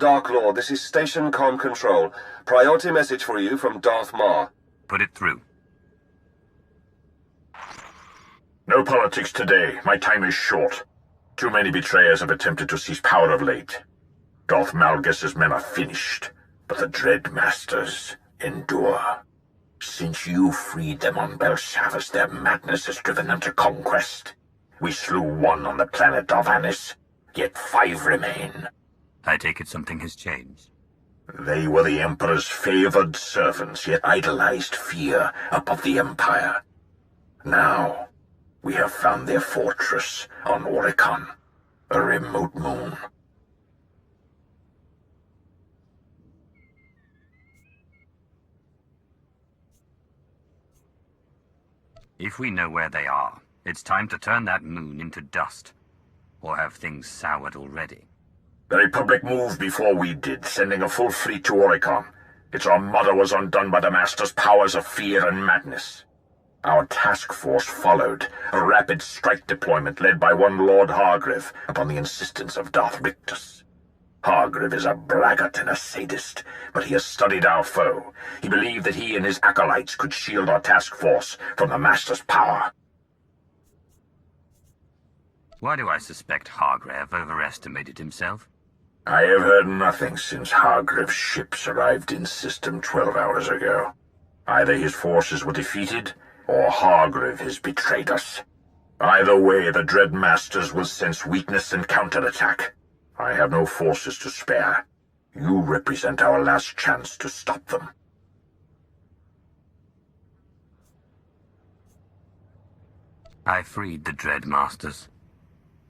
Dark Lord, this is Station Com Control. Priority message for you from Darth Maul. Put it through. No politics today. My time is short. Too many betrayers have attempted to seize power of late. Darth Malgus' men are finished, but the Dread Masters endure. Since you freed them on Belshavis, their madness has driven them to conquest. We slew one on the planet Darvanis, yet 5 remain. I take it something has changed. They were the Emperor's favored servants, yet idolized fear above the Empire. Now, we have found their fortress on Oricon, a remote moon. If we know where they are, it's time to turn that moon into dust. Or have things soured already. The Republic moved before we did, sending a full fleet to Oricon. Its armada was undone by the Master's powers of fear and madness. Our task force followed, a rapid strike deployment led by one Lord Hargrev upon the insistence of Darth Rictus. Hargrev is a braggart and a sadist, but he has studied our foe. He believed that he and his acolytes could shield our task force from the Master's power. Why do I suspect Hargrev overestimated himself? I have heard nothing since Hargrev's ships arrived in System 12 hours ago. Either his forces were defeated, or Hargrev has betrayed us. Either way, the Dread Masters will sense weakness and counterattack. I have no forces to spare. You represent our last chance to stop them. I freed the Dread Masters.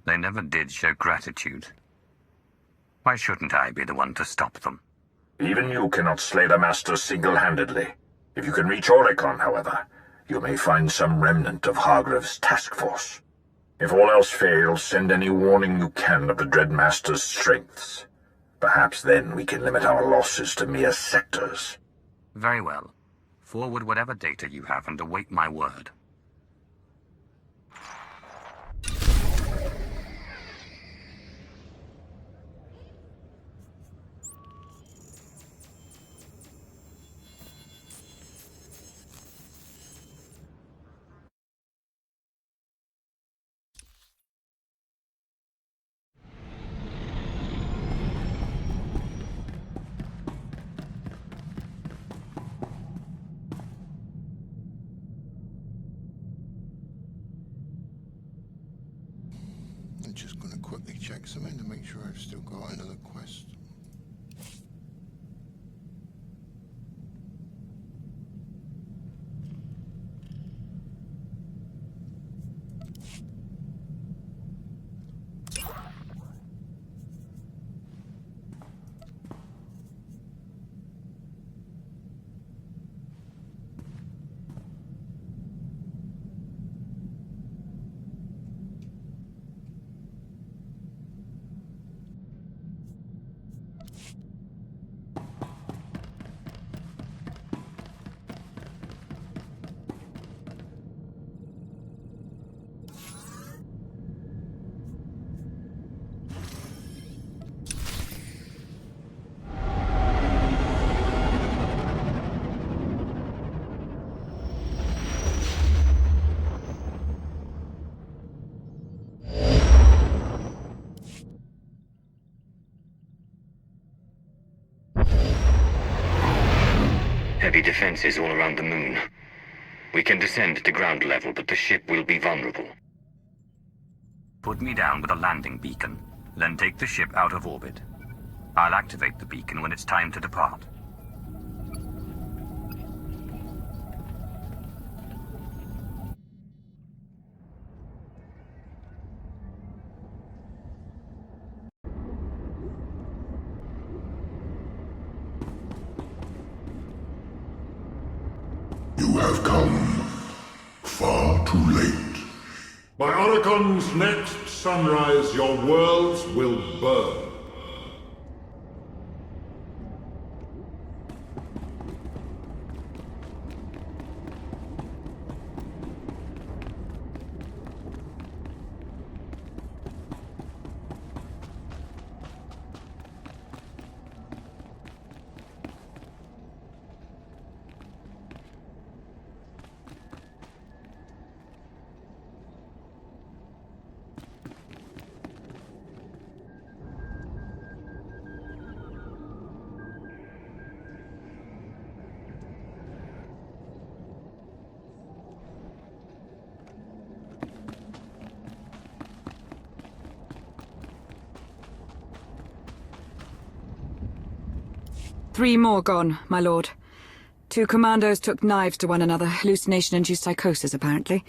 They never did show gratitude. Why shouldn't I be the one to stop them? Even you cannot slay the Masters single-handedly. If you can reach Oricon, however, you may find some remnant of Hargrev's task force. If all else fails, send any warning you can of the Dread Master's strengths. Perhaps then we can limit our losses to mere sectors. Very well. Forward whatever data you have and await my word. Just going to quickly check something to make sure I've still got another quest. Heavy defenses all around the moon. We can descend to ground level, but the ship will be vulnerable. Put me down with a landing beacon, then take the ship out of orbit. I'll activate the beacon when it's time to depart. You have come far too late. By Oricon's next sunrise, your worlds will burn. 3 more gone, my lord. 2 commandos took knives to one another, hallucination-induced psychosis, apparently,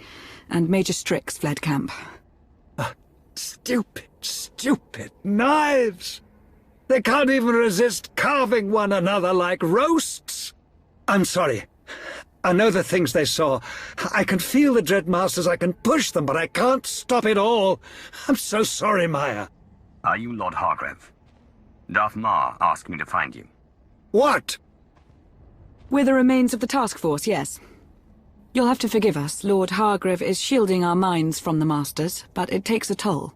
and Major Strix fled camp. Stupid knives! They can't even resist carving one another like roasts! I'm sorry. I know the things they saw. I can feel the Dreadmasters, I can push them, but I can't stop it all. I'm so sorry, Maya. Are you Lord Hargrev? Darth Mar asked me to find you. What? We're the remains of the task force, yes. You'll have to forgive us. Lord Hargrev is shielding our minds from the Masters, but it takes a toll.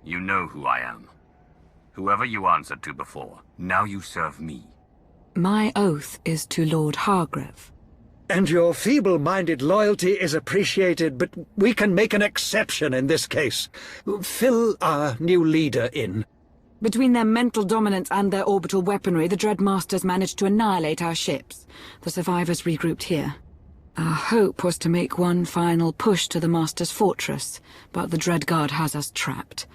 You know who I am. Whoever you answered to before, now you serve me. My oath is to Lord Hargrev. And your feeble-minded loyalty is appreciated, but we can make an exception in this case. Fill our new leader in. Between their mental dominance and their orbital weaponry, the Dreadmasters managed to annihilate our ships. The survivors regrouped here. Our hope was to make one final push to the Master's fortress, but the Dreadguard has us trapped.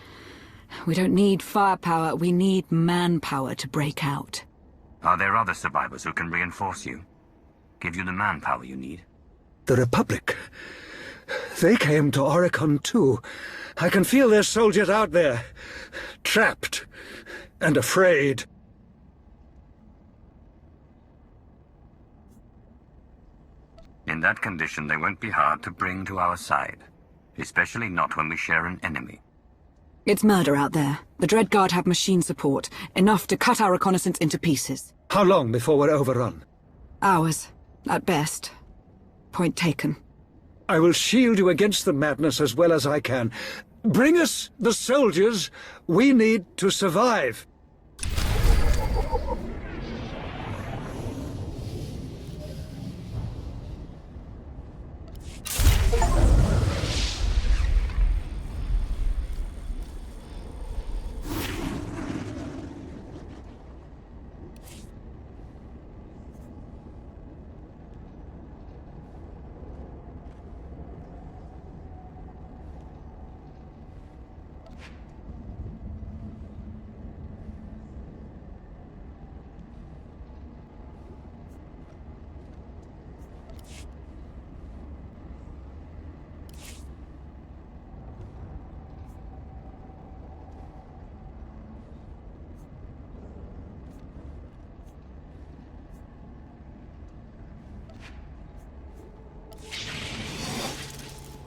We don't need firepower, we need manpower to break out. Are there other survivors who can reinforce you? Give you the manpower you need? The Republic. They came to Oricon too. I can feel their soldiers out there, trapped and afraid. In that condition, they won't be hard to bring to our side. Especially not when we share an enemy. It's murder out there. The Dreadguard have machine support, enough to cut our reconnaissance into pieces. How long before we're overrun? Hours, at best. Point taken. I will shield you against the madness as well as I can. Bring us the soldiers we need to survive.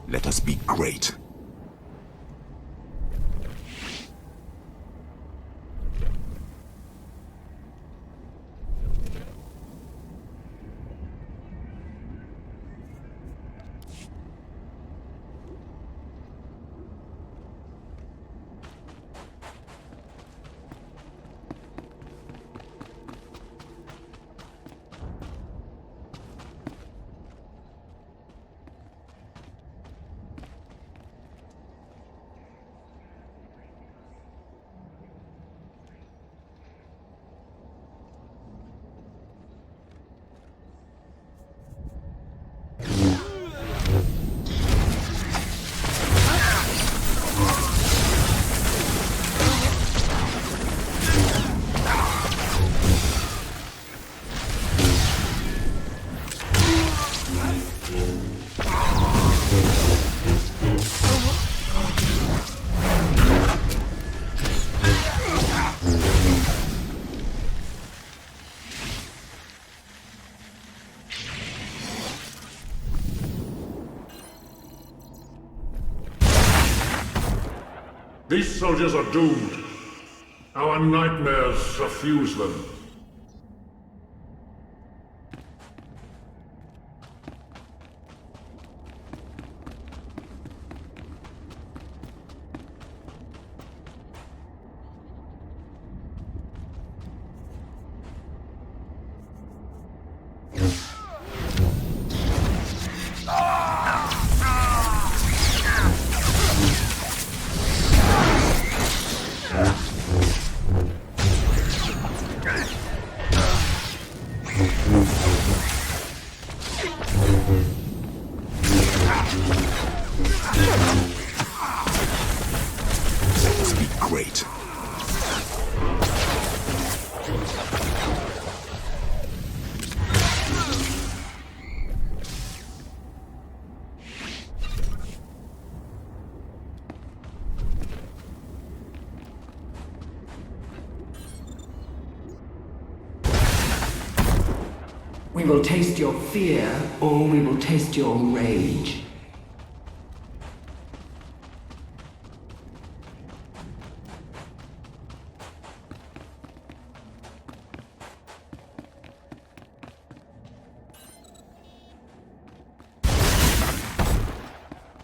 Let us be great. These soldiers are doomed. Our nightmares suffuse them. We will taste your fear, or we will taste your rage.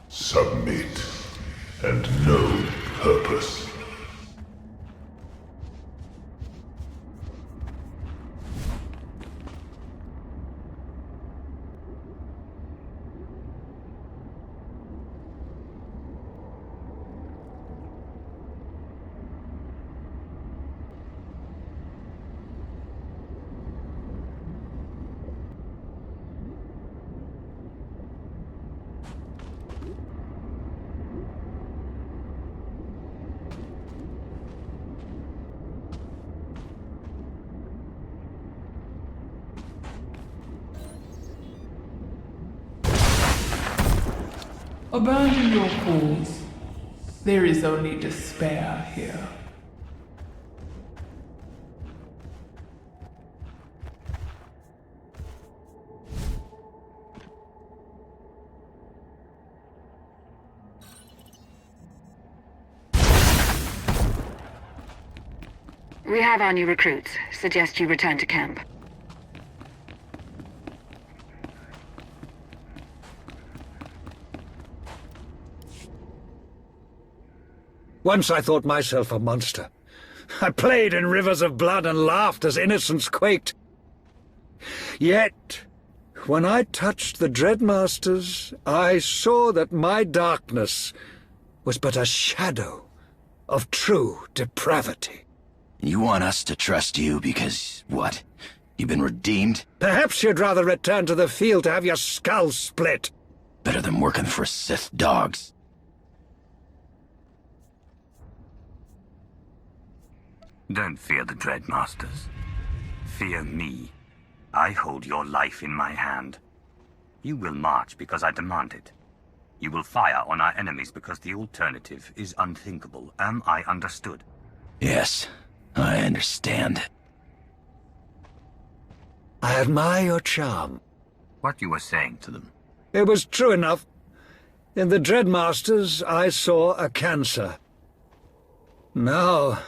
Submit and know purpose. Abandon your cause. There is only despair here. We have our new recruits. Suggest you return to camp. Once I thought myself a monster. I played in rivers of blood and laughed as innocence quaked. Yet, when I touched the Dreadmasters, I saw that my darkness was but a shadow of true depravity. You want us to trust you because, what? You've been redeemed? Perhaps you'd rather return to the field to have your skull split. Better than working for Sith dogs. Don't fear the Dreadmasters. Fear me. I hold your life in my hand. You will march because I demand it. You will fire on our enemies because the alternative is unthinkable. Am I understood? Yes, I understand. I admire your charm. What you were saying to them? It was true enough. In the Dreadmasters, I saw a cancer. Now,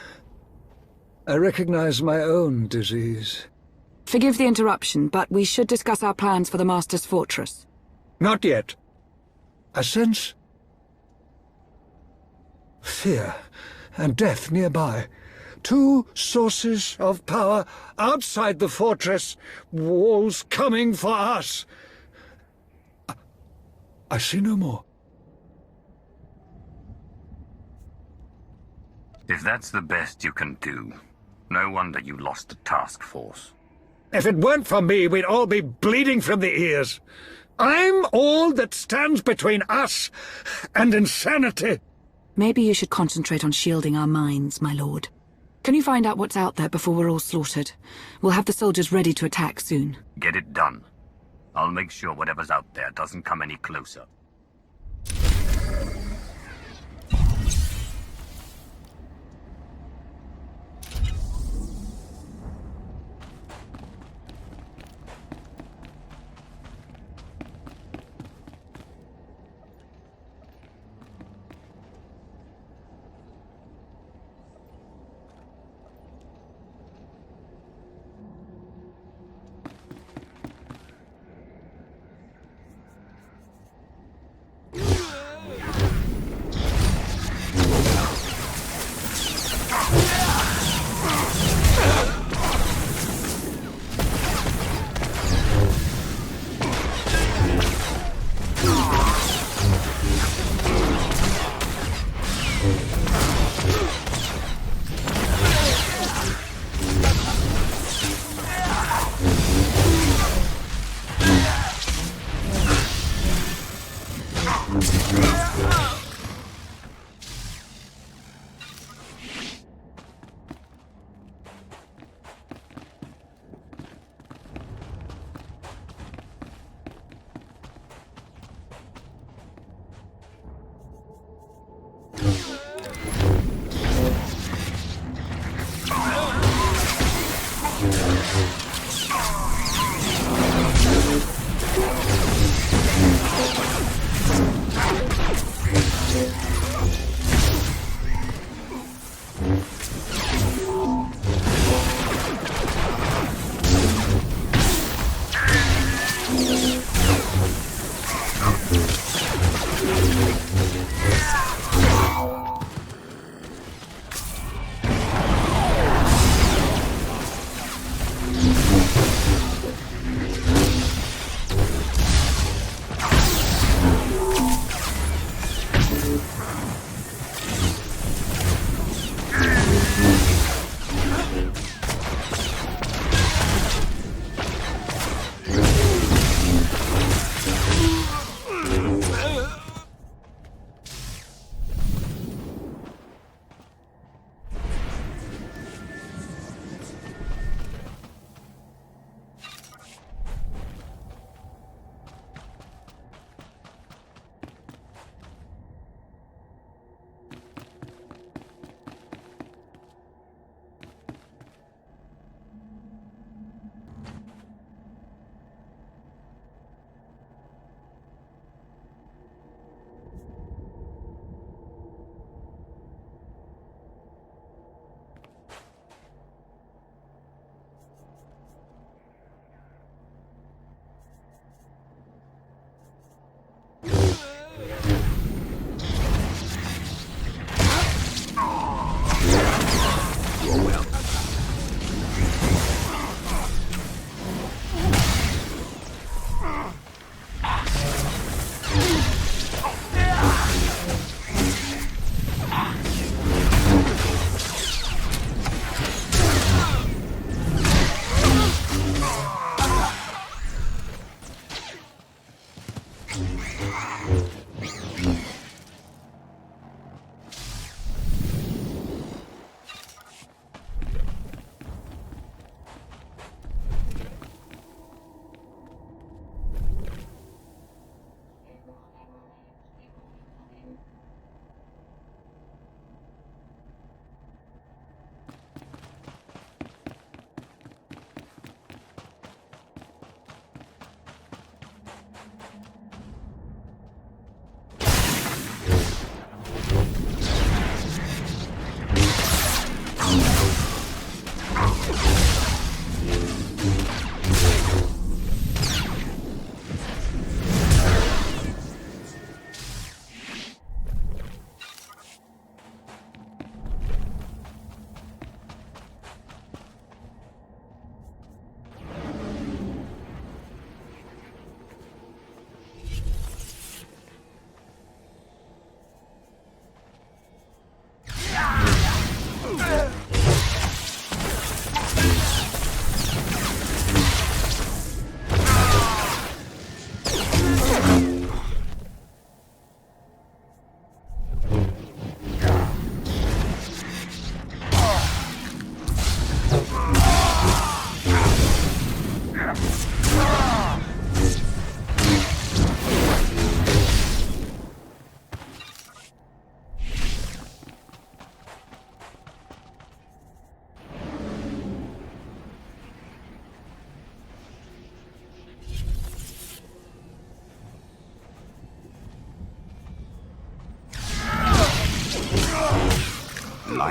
I recognize my own disease. Forgive the interruption, but we should discuss our plans for the Master's Fortress. Not yet. I sense fear and death nearby. Two sources of power outside the fortress. Walls coming for us. I see no more. If that's the best you can do, no wonder you lost the task force. If it weren't for me, we'd all be bleeding from the ears. I'm all that stands between us and insanity. Maybe you should concentrate on shielding our minds, my lord. Can you find out what's out there before we're all slaughtered? We'll have the soldiers ready to attack soon. Get it done. I'll make sure whatever's out there doesn't come any closer.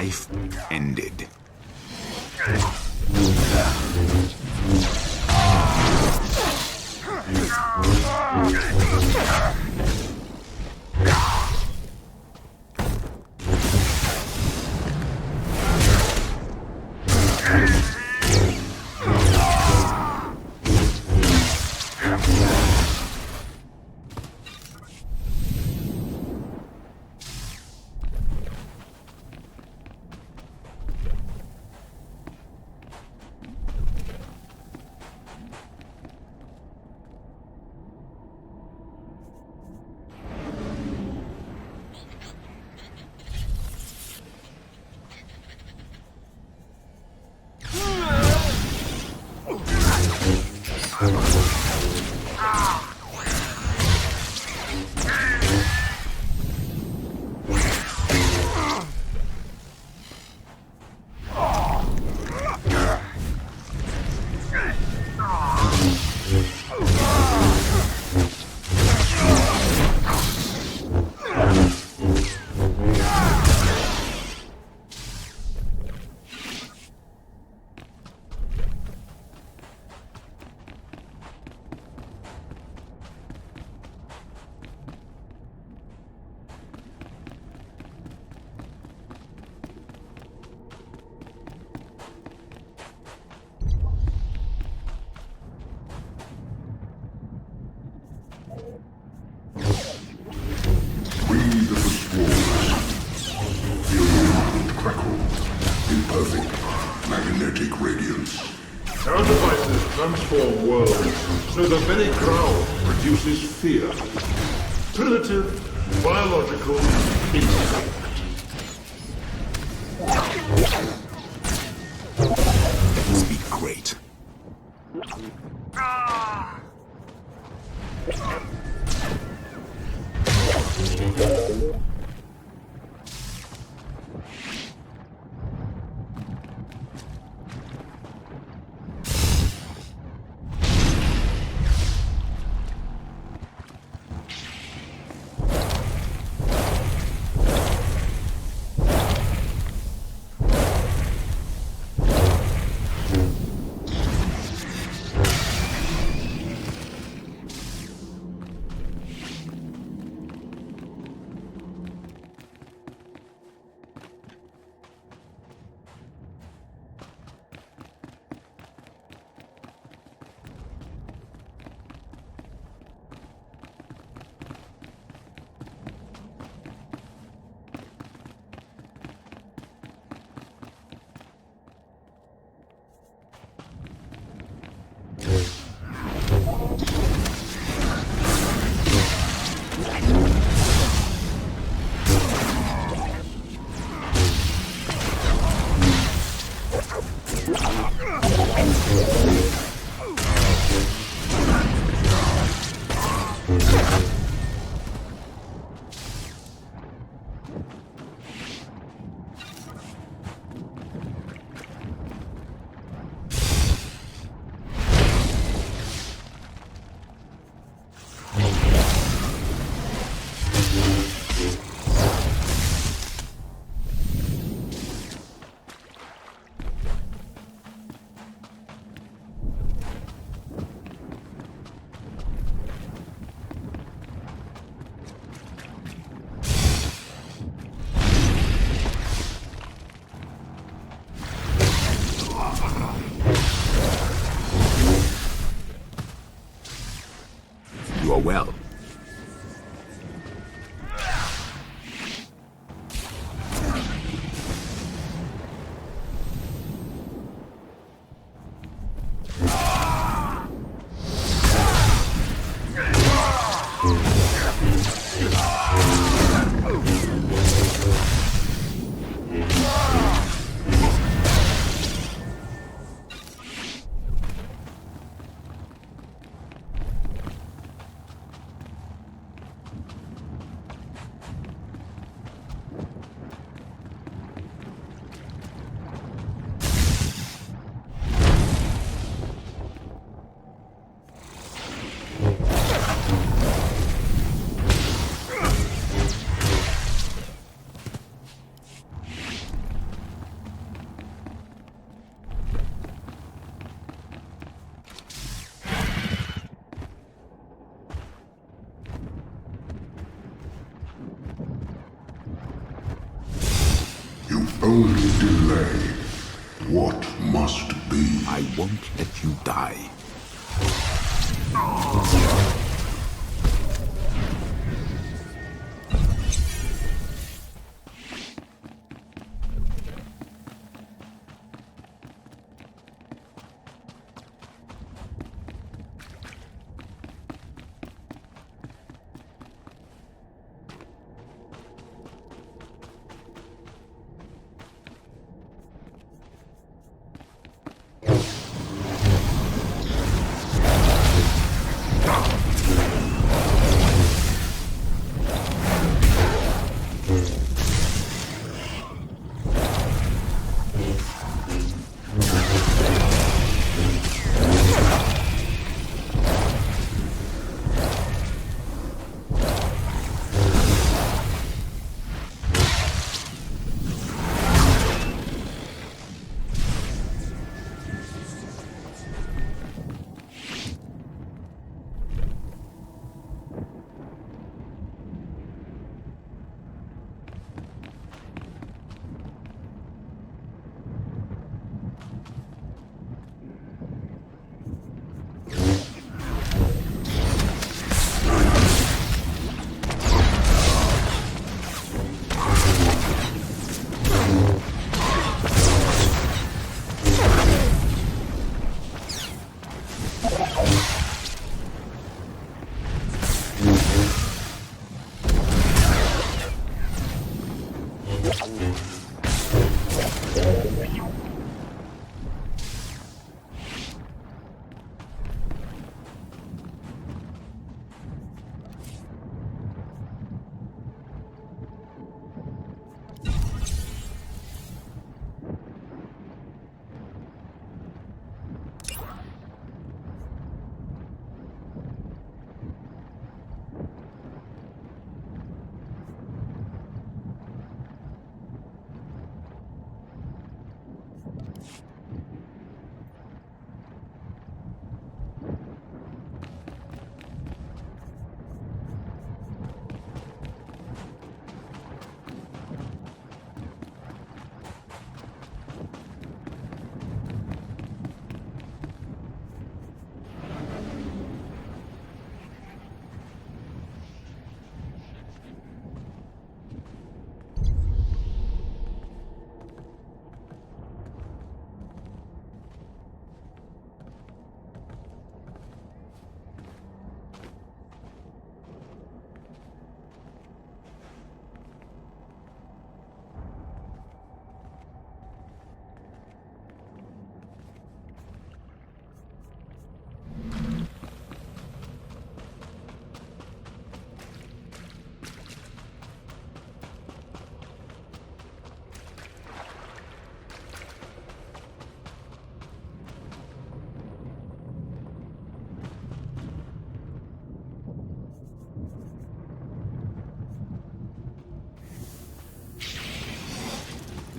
life ended. Transform worlds, so the very ground produces fear. Primitive, biological instinct. That must be great. You are well. must be. I won't let you die.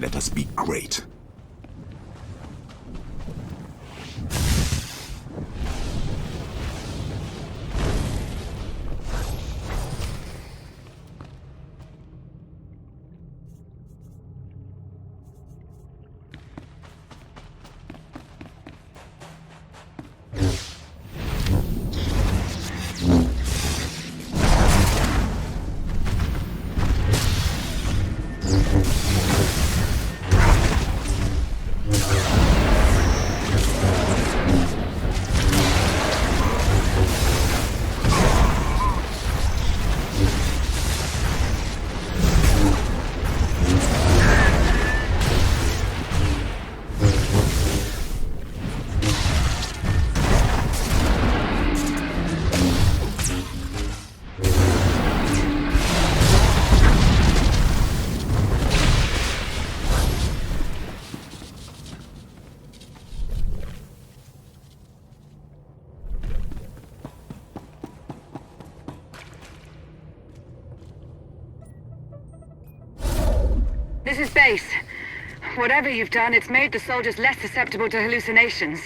Let us be great. This is base. Whatever you've done, it's made the soldiers less susceptible to hallucinations.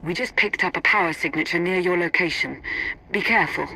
We just picked up a power signature near your location. Be careful.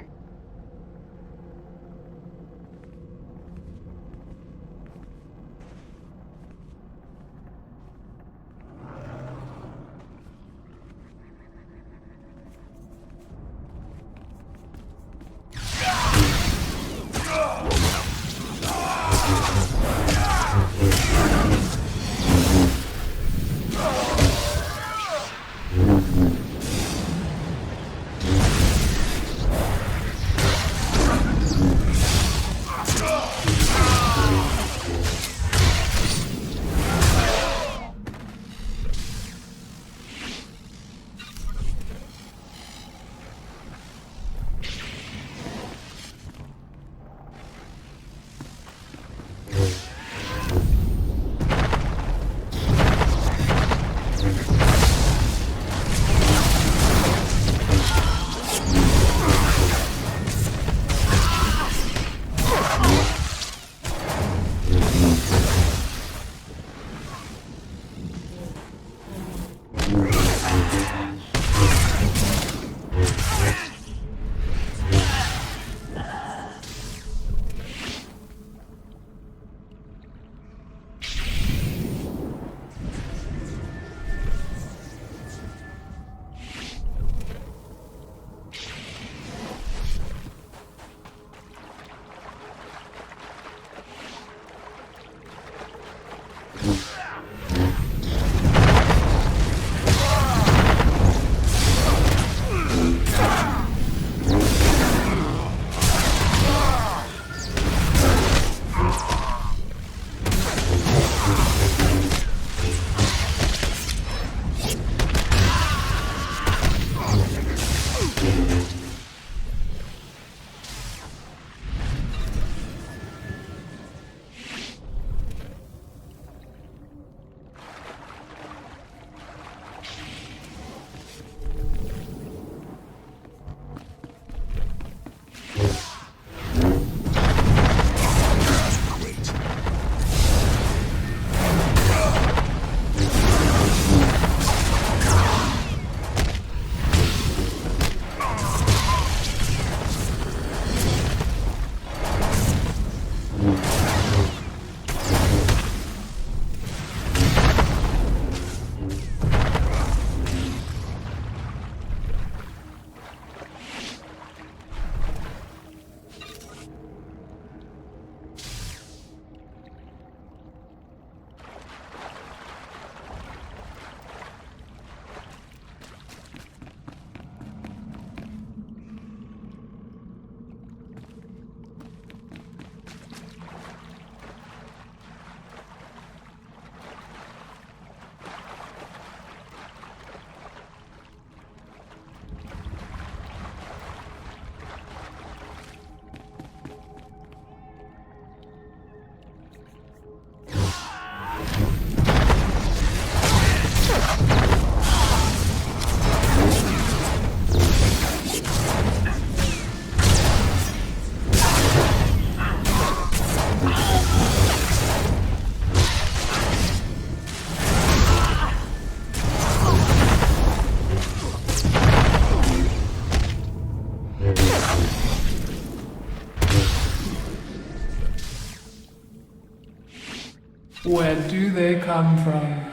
Where do they come from?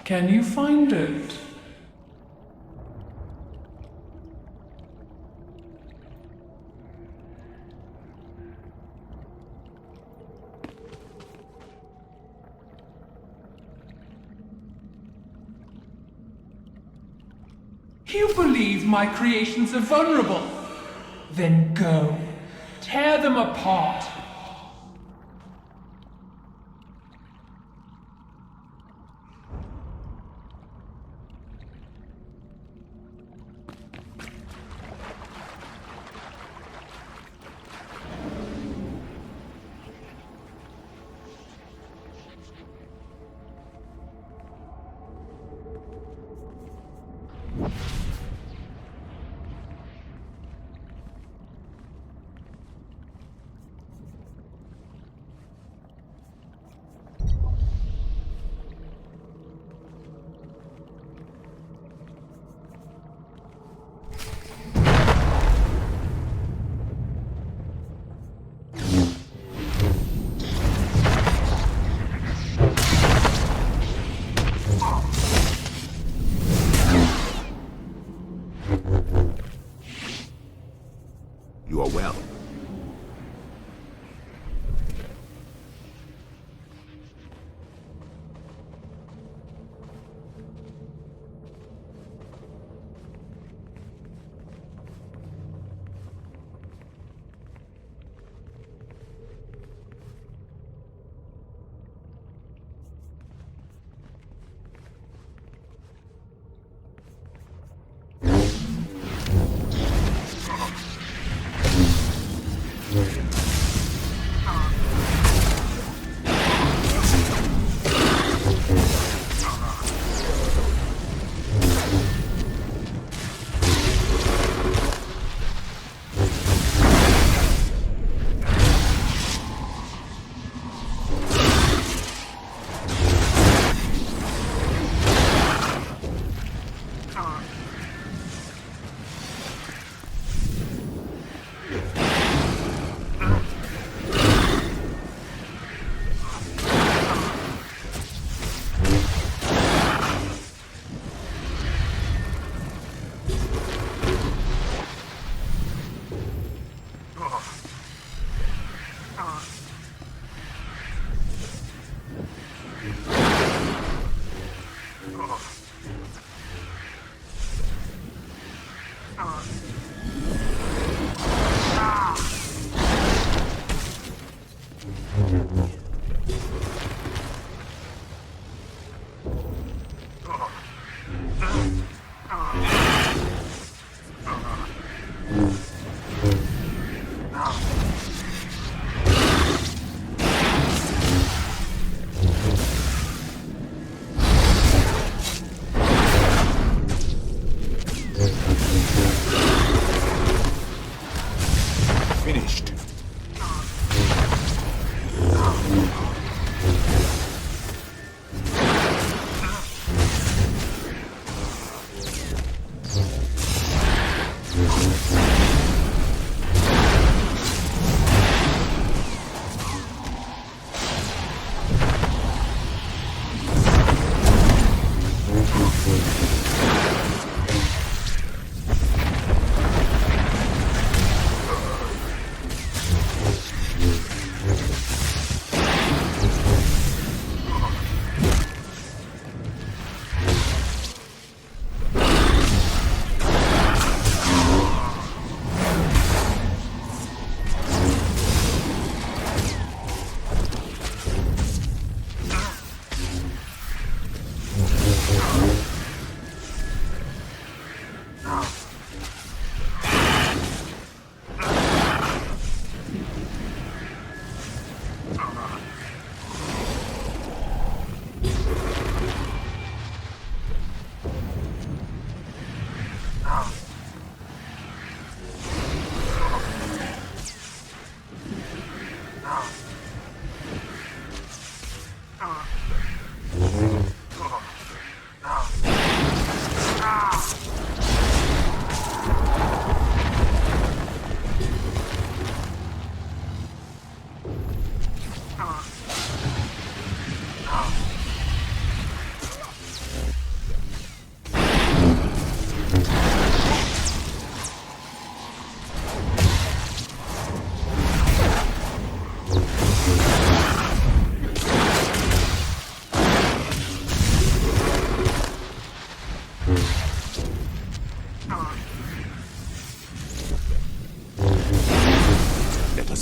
Can you find it? You believe my creations are vulnerable? Then go. Tear them apart. You are well.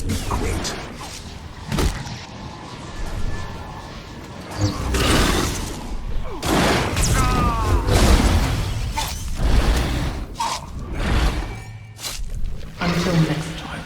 be great. Until next time.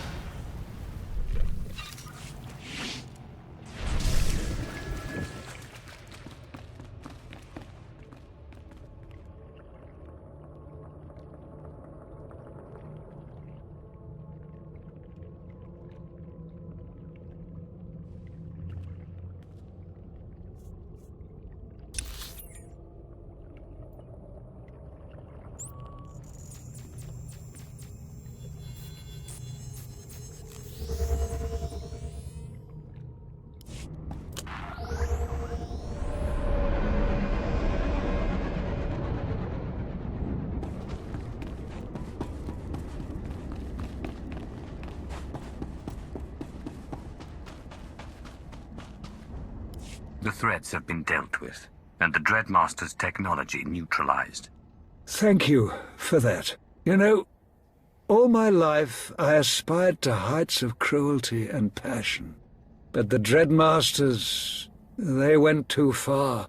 The threats have been dealt with, and the Dreadmaster's technology neutralized. Thank you for that. You know, all my life I aspired to heights of cruelty and passion. But the Dreadmasters, they went too far.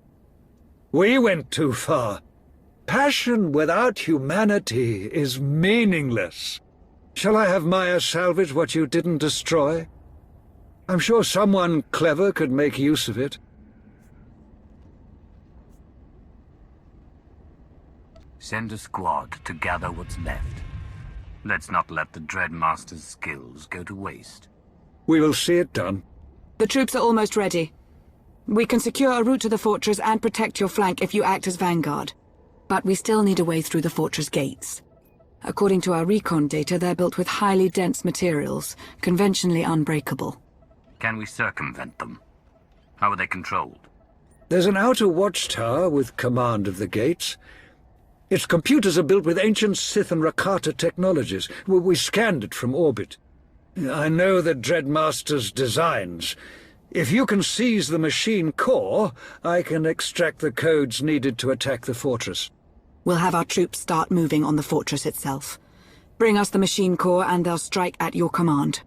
We went too far. Passion without humanity is meaningless. Shall I have Maya salvage what you didn't destroy? I'm sure someone clever could make use of it. Send a squad to gather what's left. Let's not let the Dreadmaster's skills go to waste. We will see it done. The troops are almost ready. We can secure a route to the fortress and protect your flank if you act as vanguard. But we still need a way through the fortress gates. According to our recon data, they're built with highly dense materials, conventionally unbreakable. Can we circumvent them? How are they controlled? There's an outer watchtower with command of the gates. Its computers are built with ancient Sith and Rakata technologies. We scanned it from orbit. I know the Dreadmaster's designs. If you can seize the machine core, I can extract the codes needed to attack the fortress. We'll have our troops start moving on the fortress itself. Bring us the machine core and they'll strike at your command.